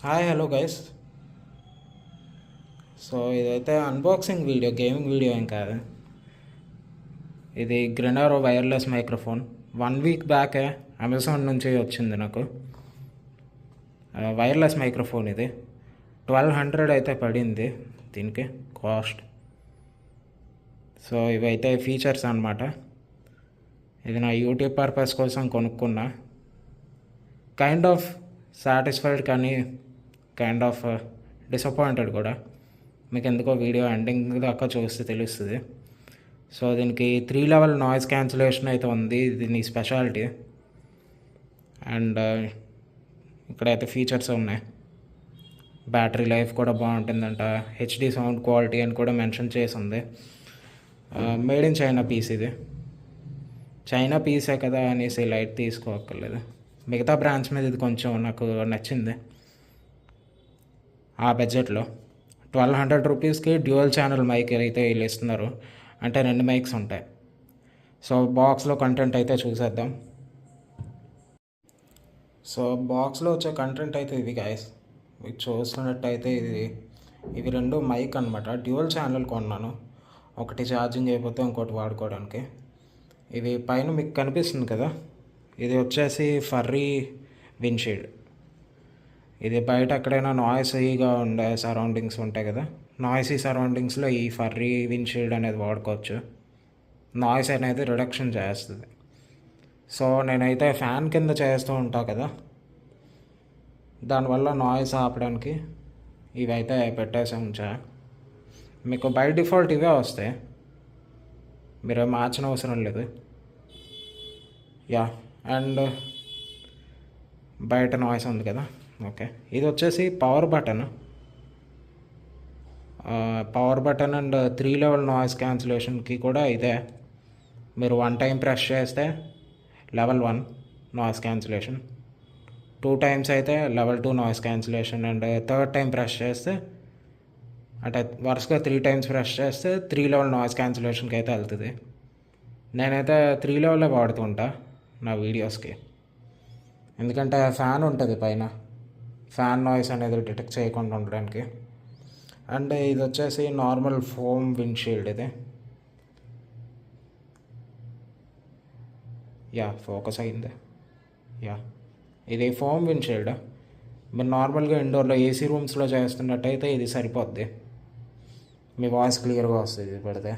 Hi hello guys. So ఇదైతే unboxing video, gaming video ఏం కాదు. ఇది గ్రెనారో వైర్లెస్ మైక్రోఫోన్. 1 వీక్ బ్యాకే అమెజాన్ నుంచి వచ్చింది నాకు. వైర్లెస్ మైక్రోఫోన్ ఇది 1200 అయితే పడింది దీనికి కాస్ట్. సో ఇవైతే ఫీచర్స్ అన్నమాట. ఇది నా యూట్యూబ్ పర్పస్ కోసం కొనుక్కున్నా. కైండ్ ఆఫ్ సాటిస్ఫైడ్ కానీ కైండ్ ఆఫ్ డిసప్పాయింటెడ్ కూడా. మీకు ఎందుకో వీడియో ఎండింగ్ దాకా చూస్తే తెలుస్తుంది. సో దీనికి 3 లెవెల్ నాయిస్ క్యాన్సిలేషన్ అయితే ఉంది, దీని స్పెషాలిటీ. అండ్ ఇక్కడైతే ఫీచర్స్ ఉన్నాయి. బ్యాటరీ లైఫ్ కూడా బాగుంటుందంట, హెచ్డి సౌండ్ క్వాలిటీ అని కూడా మెన్షన్ చేసి ఉంది. మేడ్ ఇన్ చైనా పీస్ ఇది. చైనా పీసే కదా అనేసి లైట్ తీసుకోక్కర్లేదు. మిగతా బ్రాండ్స్ మీద ఇది కొంచెం నాకు నచ్చింది. ఆ బడ్జెట్లో 1200 రూపీస్కి డ్యూయల్ ఛానల్ మైక్ అయితే వీళ్ళు ఇస్తున్నారు, అంటే 2 మైక్స్ ఉంటాయి. సో బాక్స్లో కంటెంట్ అయితే చూసేద్దాం. సో బాక్స్లో వచ్చే కంటెంట్ అయితే ఇది గాయస్. మీకు చూస్తున్నట్టయితే ఇవి 2 మైక్ అనమాట. డ్యూయల్ ఛానల్ కొన్నాను, ఒకటి ఛార్జింగ్ అయిపోతే ఇంకోటి వాడుకోవడానికి. ఇది పైన మీకు కనిపిస్తుంది కదా, ఇది వచ్చేసి ఫర్రీ విండ్షీల్డ్. ఇది బయట ఎక్కడైనా నాయిసీగా ఉండే సరౌండింగ్స్ ఉంటాయి కదా, నాయిసీ సరౌండింగ్స్లో ఈ ఫర్రీ విండ్షీల్డ్ అనేది వాడుకోవచ్చు. నాయిస్ అనేది రిడక్షన్ చేస్తుంది. సో నేనైతే ఫ్యాన్ కింద చేస్తూ ఉంటాను కదా, దానివల్ల నాయిస్ ఆపడానికి ఇవైతే పెట్టేసి ఉంచా. మీకు బై డిఫాల్ట్ ఇవే వస్తాయి, మీరు మార్చిన అవసరం లేదు. యా, అండ్ బయట నాయిస్ ఉంది కదా. ఓకే, ఇది వచ్చేసి power button and 3 level noise క్యాన్సిలేషన్కి కూడా ఇదే. మీరు 1 టైం ప్రెస్ చేస్తే లెవెల్ 1 నాయిస్ క్యాన్సిలేషన్, 2 టైమ్స్ అయితే level 2 noise cancellation, and 3rd time press చేస్తే, అంటే వరుసగా 3 టైమ్స్ ప్రెస్ చేస్తే 3 లెవెల్ నాయిస్ క్యాన్సిలేషన్కి అయితే వెళ్తుంది. నేనైతే 3 లెవెలే వాడుతుంటా నా వీడియోస్కి, ఎందుకంటే ఫ్యాన్ ఉంటుంది పైన, ఫ్యాన్ నాయిస్ అనేది డిటెక్ట్ చేయకుండా ఉండడానికి. అండ్ ఇది వచ్చేసి నార్మల్ ఫోమ్ విండ్షీల్డ్ ఇది. యా, ఫోకస్ అయింది. యా, ఇది ఫోమ్ విండ్షీల్డ్. మీరు నార్మల్గా ఇండోర్లో ఏసీ రూమ్స్లో చేస్తున్నట్టయితే ఇది సరిపోద్ది, మీ వాయిస్ క్లియర్గా వస్తుంది ఇది పెడితే.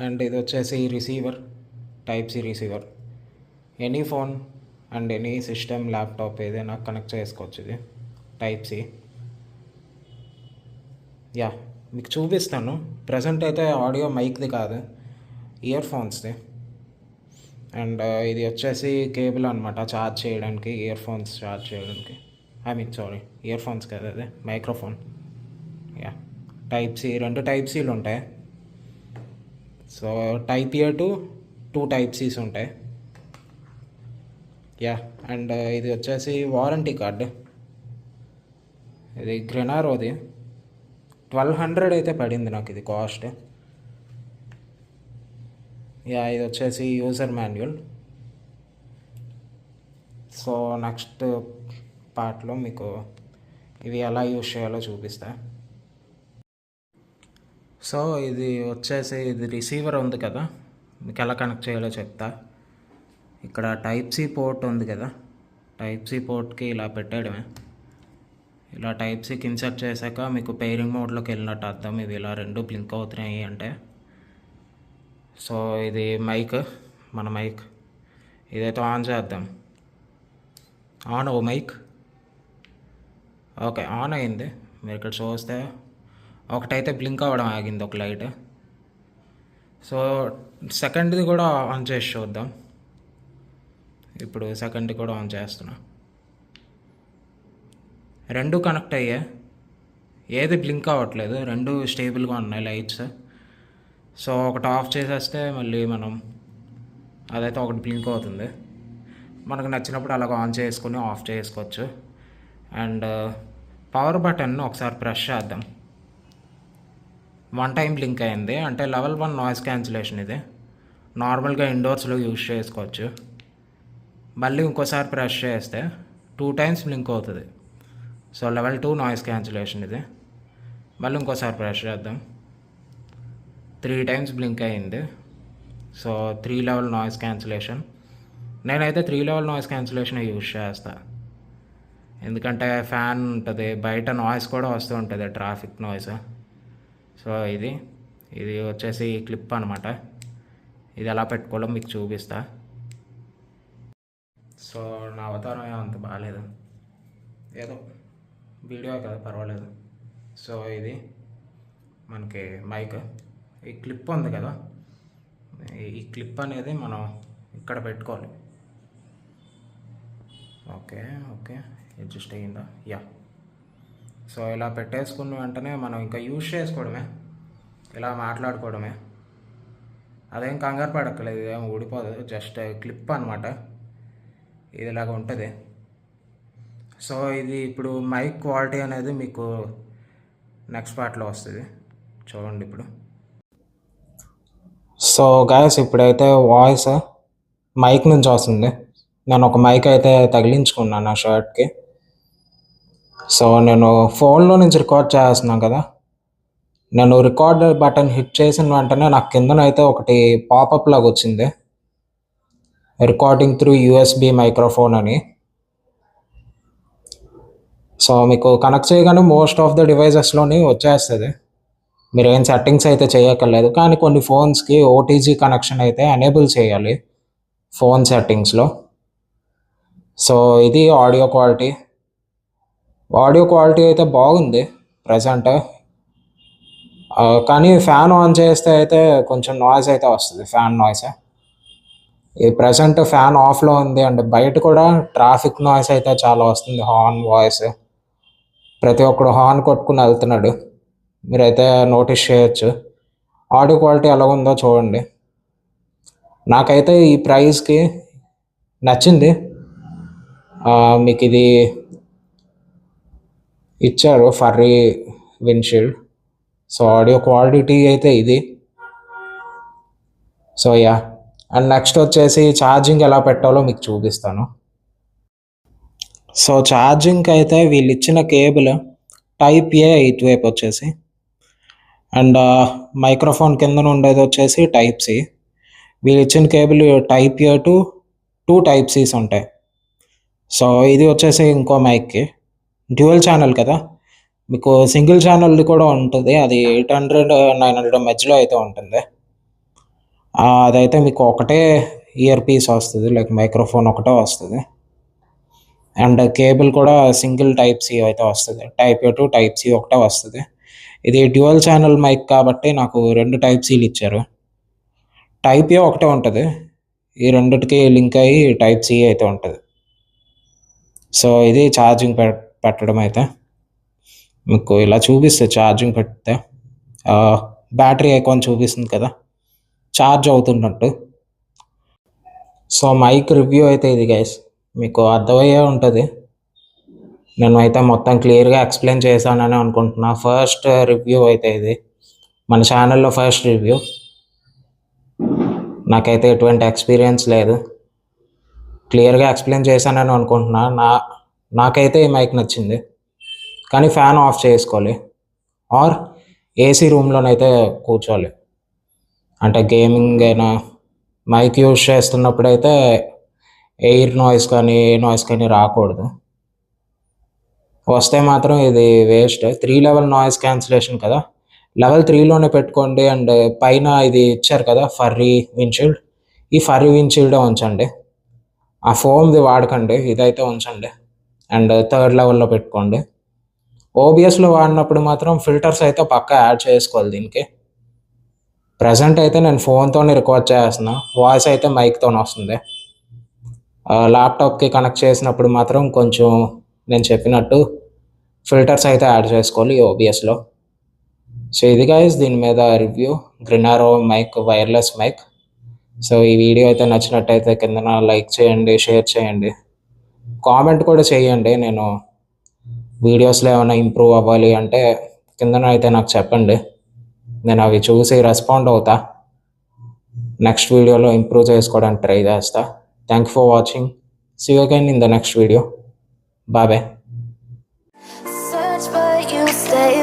అండ్ ఇది వచ్చేసి receiver, type C receiver. Any phone and any system, laptop ఏదైనా కనెక్ట్ చేసుకోవచ్చు. ఇది టైప్ సి. యా, మీకు చూపిస్తాను. ప్రజెంట్ అయితే ఆడియో మైక్ది కాదు, ఇయర్ ఫోన్స్ది. అండ్ ఇది వచ్చేసి కేబుల్ అనమాట, ఛార్జ్ చేయడానికి, ఇయర్ ఫోన్స్ ఛార్జ్ చేయడానికి. ఇయర్ ఫోన్స్ కదా, అదే microphone. Yeah, type C, 2 type సీలు ఉంటాయి. So type A to 2 type Cs ఉంటాయి. యా, అండ్ ఇది వచ్చేసి వారంటీ కార్డు. ఇది గ్రెనారోది 1200 అయితే పడింది నాకు ఇది కాస్ట్. యా, ఇది వచ్చేసి యూజర్ మాన్యువల్. సో నెక్స్ట్ పార్ట్లో మీకు ఇవి ఎలా యూజ్ చేయాలో చూపిస్తా. సో ఇది వచ్చేసి ఇది రిసీవర్ ఉంది కదా, మీకు ఎలా కనెక్ట్ చేయాలో చెప్తా. ఇక్కడ టైప్ సి పోర్ట్ ఉంది కదా, టైప్ సి పోర్ట్కి ఇలా పెట్టేయడమే. ఇలా టైప్ సికి ఇన్సర్ట్ చేశాక మీకు పెయిరింగ్ మోడ్లోకి వెళ్ళినట్టు అర్థం. ఇవి ఇలా 2 బ్లింక్ అవుతున్నాయి అంటే. సో ఇది మైక్, మన మైక్. ఇదైతే ఆన్ చేద్దాం. ఆన్ ఓ మైక్. ఓకే, ఆన్ అయింది. మీరు ఇక్కడ చూస్తే ఒకటైతే బ్లింక్ అవ్వడం ఆగింది, ఒక లైట్. సో సెకండ్ది కూడా ఆన్ చేసి చూద్దాం. ఇప్పుడు సెకండ్ కూడా ఆన్ చేస్తున్నా. 2 కనెక్ట్ అయ్యాయి, ఏది బ్లింక్ అవ్వట్లేదు, 2 స్టేబుల్గా ఉన్నాయి లైట్స్. సో ఒకటి ఆఫ్ చేసేస్తే మళ్ళీ మనం అదైతే ఒకటి బ్లింక్ అవుతుంది. మనకు నచ్చినప్పుడు అలాగ ఆన్ చేసుకొని ఆఫ్ చేసుకోవచ్చు. అండ్ పవర్ బటన్ ఒకసారి ప్రెస్ చేద్దాం. 1 టైం బ్లింక్ అయింది, అంటే లెవెల్ 1 నాయిస్ క్యాన్సిలేషన్. ఇది నార్మల్గా ఇండోర్స్లో యూజ్ చేసుకోవచ్చు. మళ్ళీ ఇంకోసారి ప్రెస్ చేస్తే 2 టైమ్స్ బ్లింక్ అవుతుంది. సో లెవెల్ 2 నాయిస్ క్యాన్సిలేషన్ ఇది. మళ్ళీ ఇంకోసారి ప్రెస్ చేద్దాం. 3 టైమ్స్ బ్లింక్ అయింది. So 3 level noise cancellation. నేనైతే 3 లెవెల్ నాయిస్ క్యాన్సిలేషన్ యూజ్ చేస్తాను, ఎందుకంటే ఫ్యాన్ ఉంటుంది, బయట నాయిస్ కూడా వస్తూ ఉంటుంది, ట్రాఫిక్ నాయిస్. సో ఇది వచ్చేసి క్లిప్ అనమాట. ఇది ఎలా పెట్టుకోవాలో మీకు చూపిస్తా. సో నా అవతారం ఏమంత బాగాలేదు, ఏదో వీడియో కదా పర్వాలేదు. సో ఇది మనకి మైక్, ఈ క్లిప్ ఉంది కదా, ఈ క్లిప్ అనేది మనం ఇక్కడ పెట్టుకోవాలి. ఓకే అడ్జస్ట్ అయ్యిందా? యా. సో ఇలా పెట్టేసుకున్న వెంటనే మనం ఇంకా యూజ్ చేసుకోవడమే, ఇలా మాట్లాడుకోవడమే. అదేం కంగారు పడక్కలేదు, ఏం ఊడిపోదు, జస్ట్ క్లిప్ అనమాట. ఇది ఇలాగ ఉంటుంది. సో ఇది ఇప్పుడు మైక్ క్వాలిటీ అనేది మీకు నెక్స్ట్ పార్ట్లో వస్తుంది, చూడండి ఇప్పుడు. సో గాయస్ ఇప్పుడైతే వాయిస్ మైక్ నుంచి వస్తుంది. నేను ఒక మైక్ అయితే తగిలించుకున్నాను నా షర్ట్కి. సో నేను ఫోన్లో నుంచి రికార్డ్ చేస్తున్నాను కదా, నేను రికార్డ్ బటన్ హిట్ చేసిన వెంటనే నాకు కిందనైతే ఒకటి పాపప్ లాగా వచ్చింది, రికార్డింగ్ త్రూ యూఎస్బి మైక్రోఫోన్ అని. సో మీకు కనెక్ట్ చేయగానే మోస్ట్ ఆఫ్ ద డివైజెస్లోని వచ్చేస్తుంది, మీరు ఏం సెట్టింగ్స్ అయితే చేయక్కర్లేదు. కానీ కొన్ని ఫోన్స్కి ఓటీజీ కనెక్షన్ అయితే ఎనేబుల్ చేయాలి ఫోన్ సెట్టింగ్స్లో. సో ఇది ఆడియో క్వాలిటీ అయితే బాగుంది ప్రజెంట్. కానీ ఫ్యాన్ ఆన్ చేస్తే అయితే కొంచెం నాయిస్ అయితే వస్తుంది, ఫ్యాన్ నాయిస్. ఈ ప్రజెంట్ ఫ్యాన్ ఆఫ్లో ఉంది అండ్ బయట కూడా ట్రాఫిక్ నాయిస్ అయితే చాలా వస్తుంది, హార్న్ వాయిస్. ప్రతి ఒక్కడు హార్న్ కొట్టుకుని వెళ్తున్నాడు, మీరైతే నోటీస్ చేయొచ్చు. ఆడియో క్వాలిటీ ఎలా ఉందో చూడండి. నాకైతే ఈ ప్రైస్కి నచ్చింది. మీకు ఇది ఇచ్చారు furry windshield. So audio quality అయితే ఇది. సో యా, అండ్ నెక్స్ట్ వచ్చేసి ఛార్జింగ్ ఎలా పెట్టాలో మీకు చూపిస్తాను. సో ఛార్జింగ్కి అయితే వీళ్ళు ఇచ్చిన కేబుల్ టైప్ ఏ ఇటువైపు వచ్చేసి, అండ్ మైక్రోఫోన్ కింద ఉండేది వచ్చేసి టైప్ సి. వీళ్ళు ఇచ్చిన cable type A to 2 type Cs ఉంటాయి. సో ఇది వచ్చేసి ఇంకో మైక్కి డ్యూయల్ ఛానల్ కదా, మీకు సింగిల్ ఛానల్ది కూడా ఉంటుంది, అది 800-900 మధ్యలో అయితే ఉంటుంది. అదైతే మీకు ఒకటే ఇయర్ పీస్ వస్తుంది, లైక్ మైక్రోఫోన్ ఒకటే వస్తుంది. అండ్ కేబుల్ కూడా సింగిల్ టైప్ సి అయితే వస్తుంది, type A to type C ఒకటే వస్తుంది. ఇది డ్యూయల్ ఛానల్ మైక్ కాబట్టి నాకు 2 టైప్ సీలు ఇచ్చారు. టైప్ ఏ ఒకటే ఉంటుంది, ఈ రెండిటికి లింక్ అయ్యి టైప్ సి అయితే ఉంటుంది. సో ఇది ఛార్జింగ్ పెట్టడం అయితే మీకు ఇలా చూపిస్తుంది. ఛార్జింగ్ పెడితే బ్యాటరీ ఐకాన్ చూపిస్తుంది కదా, ఛార్జ్ అవుతున్నట్టు. సో మైక్ రివ్యూ అయితే ఇది గైస్, మీకు అర్థమయ్యే ఉంటుంది. నేను అయితే మొత్తం క్లియర్గా ఎక్స్ప్లెయిన్ చేశానని అనుకుంటున్నా. ఫస్ట్ రివ్యూ అయితే ఇది మన ఛానల్లో ఫస్ట్ రివ్యూ. నాకైతే ఎటువంటి ఎక్స్పీరియన్స్ లేదు, క్లియర్గా ఎక్స్ప్లెయిన్ చేశానని అనుకుంటున్నా. నాకైతే ఈ మైక్ నచ్చింది, కానీ ఫ్యాన్ ఆఫ్ చేసుకోవాలి ఆర్ ఏసీ రూమ్లోనైతే కూర్చోవాలి. అంటే గేమింగ్ అయినా మైక్ యూజ్ చేస్తున్నప్పుడైతే ఎయిర్ నాయిస్ కానీ ఏ నాయిస్ కానీ రాకూడదు. వస్తే మాత్రం ఇది వేస్ట్. 3 లెవెల్ నాయిస్ క్యాన్సిలేషన్ కదా, లెవెల్ 3లోనే పెట్టుకోండి. అండ్ పైన ఇది ఇచ్చారు కదా ఫర్రీ విండ్షీల్డ్, ఈ ఫర్రీ విండ్షీల్డే ఉంచండి, ఆ ఫోమ్ది వాడకండి, ఇదైతే ఉంచండి. అండ్ 3rd లెవెల్లో పెట్టుకోండి. ఓబిఎస్లో వాడినప్పుడు మాత్రం ఫిల్టర్స్ అయితే పక్కా యాడ్ చేసుకోవాలి దీనికి. ప్రజెంట్ అయితే నేను ఫోన్తోనే రికార్డ్ చేస్తున్నా, వాయిస్ అయితే మైక్తోనే వస్తుంది. ల్యాప్టాప్కి కనెక్ట్ చేసినప్పుడు మాత్రం కొంచెం నేను చెప్పినట్టు ఫిల్టర్స్ అయితే యాడ్ చేసుకోవాలి ఓబిఎస్లో. సో ఇది గైస్ దీని మీద రివ్యూ, గ్రినారో మైక్, వైర్లెస్ మైక్. సో ఈ వీడియో అయితే నచ్చినట్టయితే కిందన లైక్ చేయండి, షేర్ చేయండి, కామెంట్ కూడా చేయండి. నేను వీడియోస్లో ఏమైనా ఇంప్రూవ్ అవ్వాలి అంటే కిందన అయితే నాకు చెప్పండి, నేను అవి చూసి రెస్పాండ్ అవుతా. నెక్స్ట్ వీడియోలో ఇంప్రూవ్ చేసుకోవడానికి ట్రై చేస్తా. Thank you for watching. See you again in the next video. Bye. Search but you stay